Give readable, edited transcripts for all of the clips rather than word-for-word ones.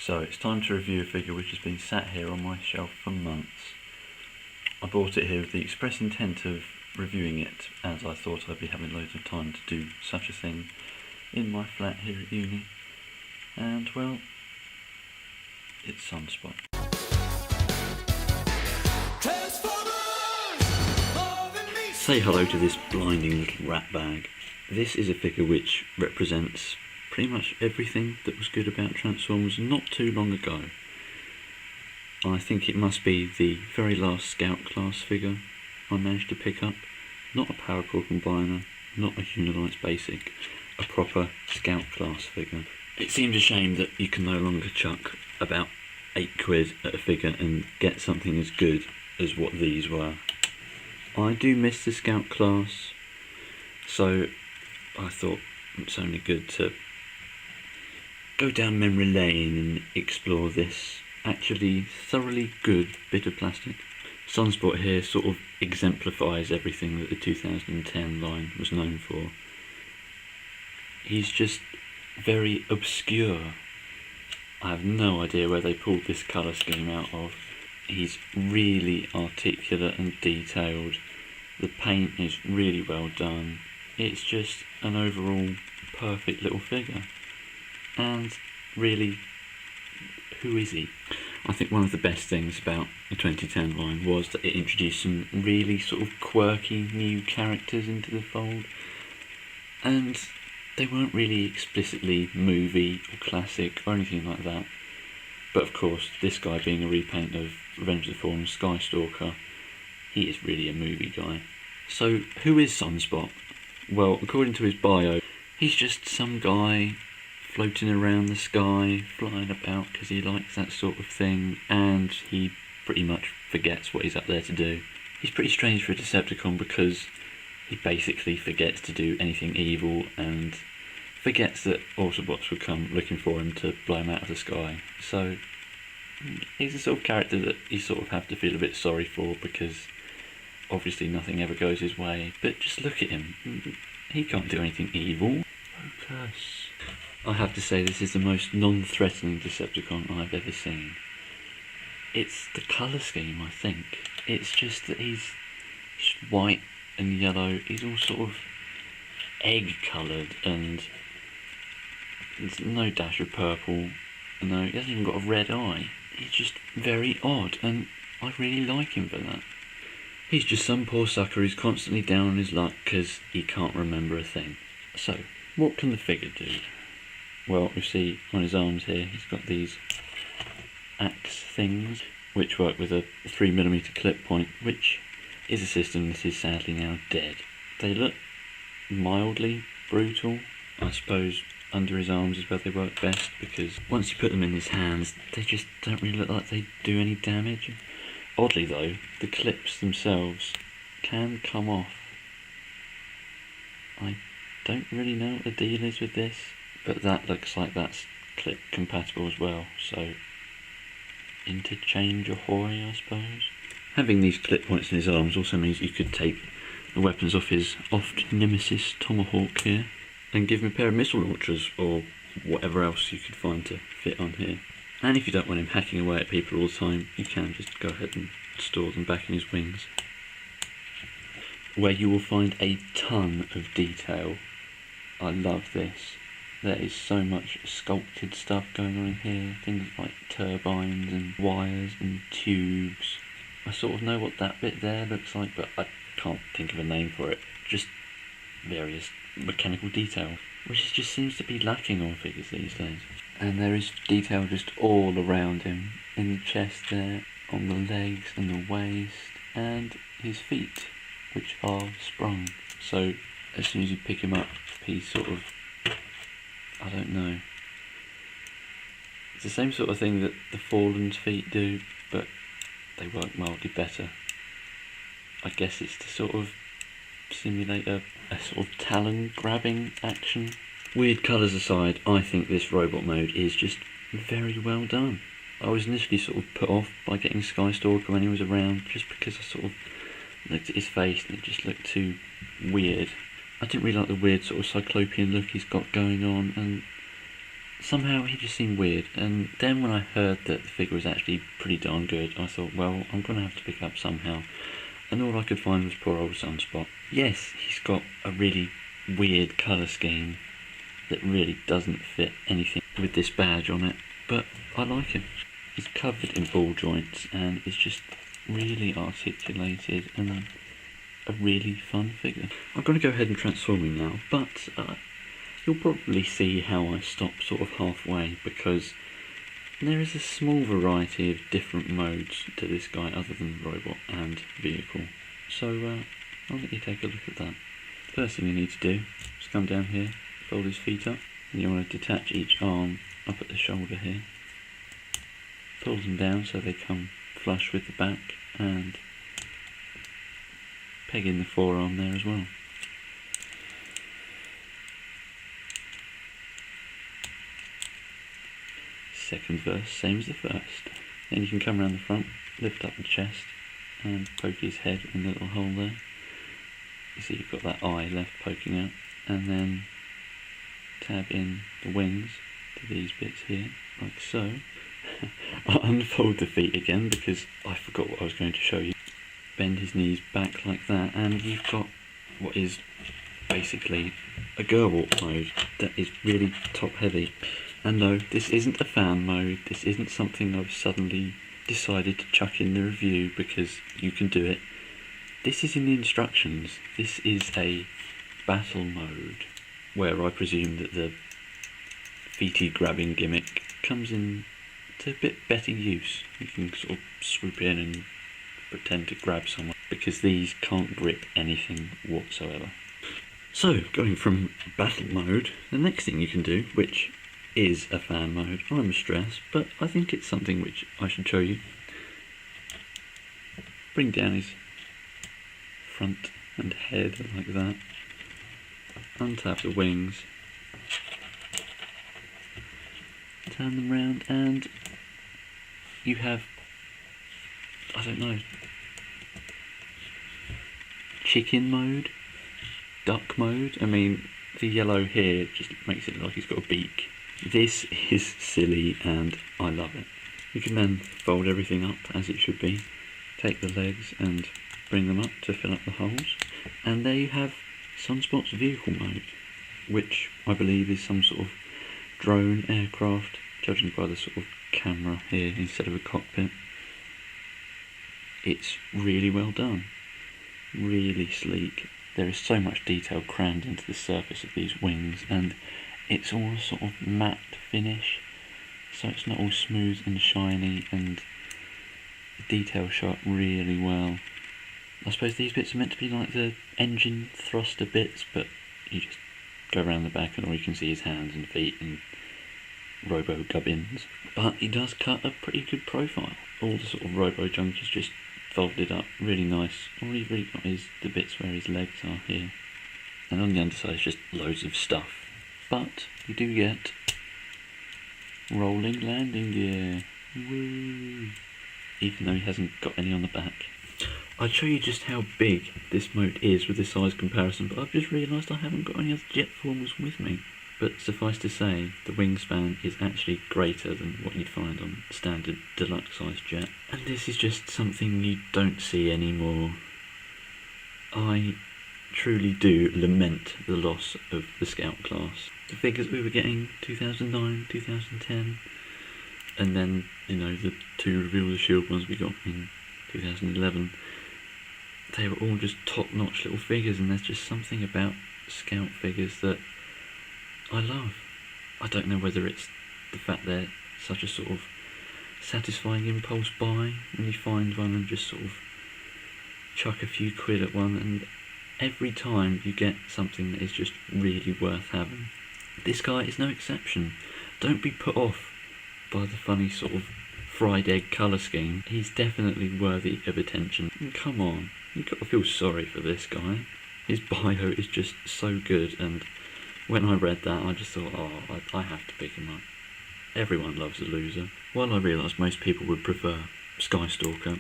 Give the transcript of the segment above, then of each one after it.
So it's time to review a figure which has been sat here on my shelf for months. I bought it here with the express intent of reviewing it, as I thought I'd be having loads of time to do such a thing in my flat here at uni. And well, it's Sunspot. Say hello to this blinding little rat bag. This is a figure which represents pretty much everything that was good about Transformers not too long ago. I think it must be the very last Scout class figure I managed to pick up. Not a Power Core Combiner, not a Unilights Basic, a proper Scout class figure. It seems a shame that you can no longer chuck about £8 at a figure and get something as good as what these were. I do miss the Scout class, so I thought it's only good to go down memory lane and explore this actually thoroughly good bit of plastic. Sunspot here sort of exemplifies everything that the 2010 line was known for. He's just very obscure. I have no idea where they pulled this colour scheme out of. He's really articulate and detailed. The paint is really well done. It's just an overall perfect little figure. And really, who is he? I think one of the best things about the 2010 line was that it introduced some really sort of quirky new characters into the fold. And they weren't really explicitly movie or classic or anything like that. But of course, this guy being a repaint of Revenge of the Fallen Skystalker, he is really a movie guy. So, who is Sunspot? Well, according to his bio, he's just some guy floating around the sky, flying about because he likes that sort of thing, and he pretty much forgets what he's up there to do. He's pretty strange for a Decepticon because he basically forgets to do anything evil and forgets that Autobots would come looking for him to blow him out of the sky. So he's the sort of character that you sort of have to feel a bit sorry for because obviously nothing ever goes his way. But just look at him. He can't do anything evil. Focus. I have to say this is the most non-threatening Decepticon I've ever seen. It's the colour scheme, I think. It's just that he's white and yellow. He's all sort of egg coloured and there's no dash of purple. No, he hasn't even got a red eye. He's just very odd and I really like him for that. He's just some poor sucker who's constantly down on his luck because he can't remember a thing. So, what can the figure do? Well, you see on his arms here, he's got these axe things, which work with a 3mm clip point, which is a system that is sadly now dead. They look mildly brutal. I suppose under his arms is where they work best, because once you put them in his hands, they just don't really look like they do any damage. Oddly though, the clips themselves can come off. I don't really know what the deal is with this, but that looks like that's clip compatible as well, so interchange ahoy, I suppose. Having these clip points in his arms also means you could take the weapons off his oft nemesis Tomahawk here and give him a pair of missile launchers or whatever else you could find to fit on here. And if you don't want him hacking away at people all the time, you can just go ahead and store them back in his wings, where you will find a ton of detail. I love this. There is so much sculpted stuff going on in here, things like turbines and wires and tubes. I sort of know what that bit there looks like, but I can't think of a name for it. Just various mechanical detail, which just seems to be lacking on figures these days. And there is detail just all around him, in the chest there, on the legs and the waist, and his feet, which are sprung. So as soon as you pick him up, he's sort of, I don't know. It's the same sort of thing that the Fallen's feet do, but they work mildly better. I guess it's to sort of simulate a sort of talon grabbing action. Weird colours aside, I think this robot mode is just very well done. I was initially sort of put off by getting Skystalker when he was around, just because I sort of looked at his face and it just looked too weird. I didn't really like the weird sort of cyclopean look he's got going on, and somehow he just seemed weird. And then when I heard that the figure was actually pretty darn good, I thought, well, I'm going to have to pick up somehow. And all I could find was poor old Sunspot. Yes, he's got a really weird colour scheme that really doesn't fit anything with this badge on it, but I like him. He's covered in ball joints and is just really articulated and a really fun figure. I'm going to go ahead and transform him now, but you'll probably see how I stop sort of halfway, because there is a small variety of different modes to this guy other than robot and vehicle. So I'll let you take a look at that. First thing you need to do is come down here, fold his feet up, and you want to detach each arm up at the shoulder here. Pull them down so they come flush with the back, and peg in the forearm there as well. Second verse, same as the first. Then you can come around the front, lift up the chest, and poke his head in the little hole there. You see you've got that eye left poking out, and then tab in the wings to these bits here, like so. I'll unfold the feet again because I forgot what I was going to show you. Bend his knees back like that, and you've got what is basically a Gerwalk mode that is really top heavy. And no, this isn't a fan mode, this isn't something I've suddenly decided to chuck in the review because you can do it. This is in the instructions. This is a battle mode where I presume that the feety grabbing gimmick comes in to a bit better use. You can sort of swoop in and pretend to grab someone, because these can't grip anything whatsoever. So, going from battle mode, the next thing you can do, which is a fan mode, I'm stressed, but I think it's something which I should show you. Bring down his front and head like that. Untap the wings. Turn them round, and you have, I don't know, chicken mode, duck mode. I mean, the yellow here just makes it look like he's got a beak. This is silly and I love it. You can then fold everything up as it should be, take the legs and bring them up to fill up the holes, and there you have Sunspot's vehicle mode, which I believe is some sort of drone aircraft, judging by the sort of camera here instead of a cockpit. It's really well done, really sleek. There is so much detail crammed into the surface of these wings, and it's all a sort of matte finish, so it's not all smooth and shiny, and the detail shot really well. I suppose these bits are meant to be like the engine thruster bits, but you just go around the back and all you can see is hands and feet and robo gubbins. But he does cut a pretty good profile. All the sort of robo junk is just folded up really nice. All you've really got is the bits where his legs are here, and on the underside is just loads of stuff. But you do get rolling landing gear. Woo! Even though he hasn't got any on the back. I'd show you just how big this mode is with the size comparison, but I've just realised I haven't got any other jet formers with me. But suffice to say, the wingspan is actually greater than what you'd find on standard deluxe size jet. And this is just something you don't see anymore. I truly do lament the loss of the Scout class. The figures we were getting 2009, 2010, and then, you know, the two Reveal the Shield ones we got in 2011, they were all just top-notch little figures, and there's just something about Scout figures that I love. I don't know whether it's the fact they're such a sort of satisfying impulse buy when you find one and just sort of chuck a few quid at one, and every time you get something that is just really worth having. This guy is no exception. Don't be put off by the funny sort of fried egg colour scheme. He's definitely worthy of attention. And come on, you've got to feel sorry for this guy. His bio is just so good, and when I read that I just thought, oh, I have to pick him up. Everyone loves a loser. While I realise most people would prefer Skystalker,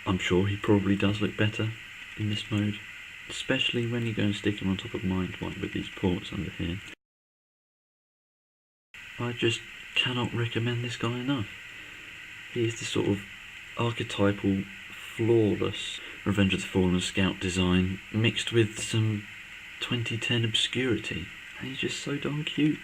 I'm sure he probably does look better in this mode, especially when you go and stick him on top of Mind Wipe with these ports under here. I just cannot recommend this guy enough. He is the sort of archetypal, flawless Revenge of the Fallen Scout design mixed with some 2010 obscurity. And he's just so darn cute.